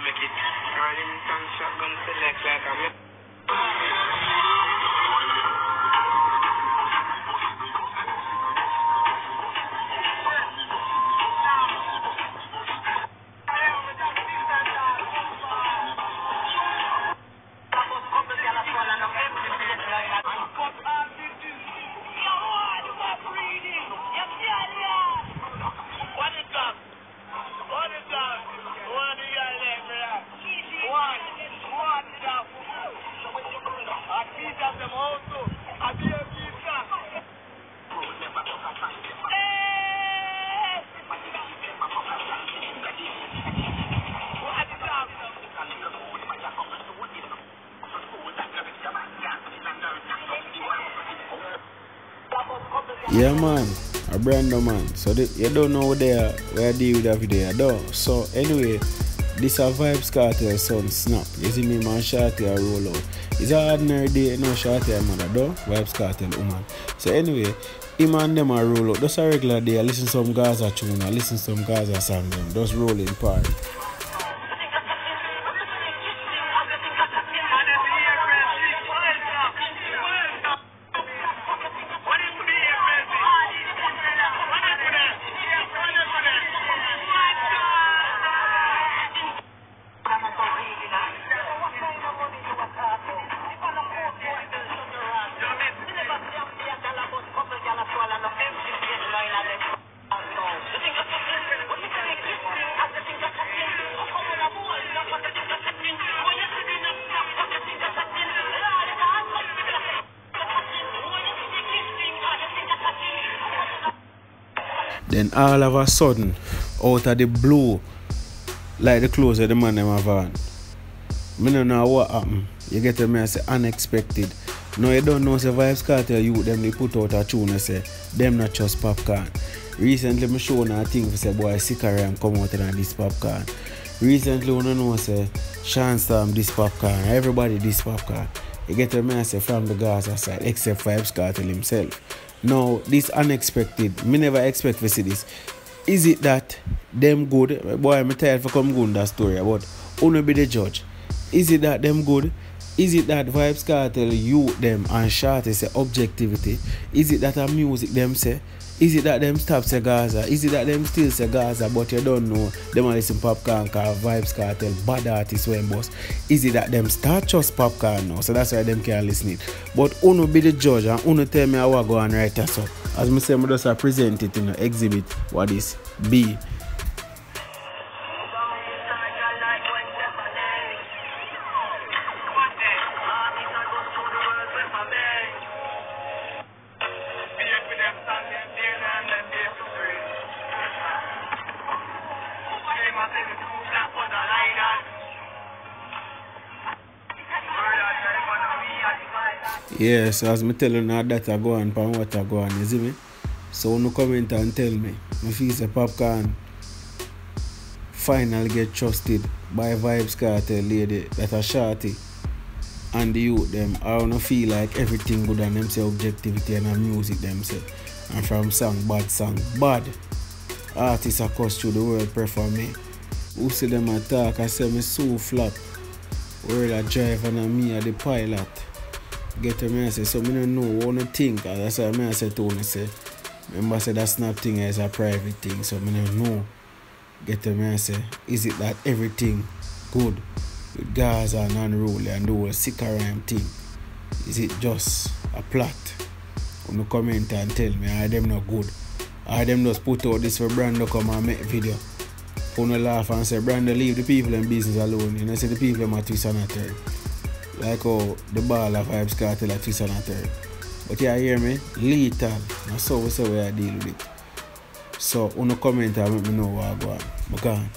make it. Rolling some shotgun select like a me. Yeah man, a brand new man. So you don't know where I deal with that video though. So anyway, this a Vybz Kartel son snap. You see me man Shorty a roll out. It's a ordinary day, no Shorty a mother though. Vybz Kartel woman. So anyway, him and them a roll out. Just a regular day, I listen some Gaza tune, I listen some Gaza song them. Just rolling party. Then all of a sudden, out of the blue, like the clothes of the man them have on. I don't know what happened. You get to me and say unexpected. No, you don't know say Vybz Kartel you them they put out a tune and say them not just Popcaan. Recently me show a thing for say boy Sikaram come out and this Popcaan. Recently we don't know say Shanstorm this Popcaan. Everybody this Popcaan. You get to me and say from the Gaza side except Vybz Kartel himself. Now, this unexpected, me never expect to see this. Is it that them good? Boy, I'm tired for come go in that story, but only be the judge. Is it that them good? Is it that Vybz Kartel you them and Shorty say objectivity? Is it that a music them say? Is it that them stop say Gaza? Is it that them still say Gaza but you don't know them are listen Popcaan cause Vybz Kartel bad artist when boss? Is it that them start just Popcaan now? So that's why them can't listen it. But uno be the judge and uno tell me how I go and write so. As me say, I just present it in the exhibit what is B. Yes, as me tell you now that I go on and what I go on, you see me? So no comment and tell me. Me feel say Popcaan finally get trusted by Vybz Kartel lady that a Shorty and the youth them. I don't feel like everything good and them say objectivity and music them say. And from song, bad. Artists across through the world prefer me. Who see them attack, I say me so flop. World a drive and me are the pilot. Get to me and say, so me don't know what I think. That's why I say to me say, remember say that snap thing is a private thing, so me don't know. Get to me and say, is it that everything good with Gaza and unruly and the whole Sikaram thing? Is it just a plot? You comment and tell me, are them not good? Are them just put out this for Brando come and make video? For no laugh and say, Brando leave the people in business alone. You know, say the people are twist and a turn. Like how the ball of Vybz Kartel are twist and a turn. But yeah, hear me? Lethal. That's how we say we deal with it. So, you comment and let me know what I go on.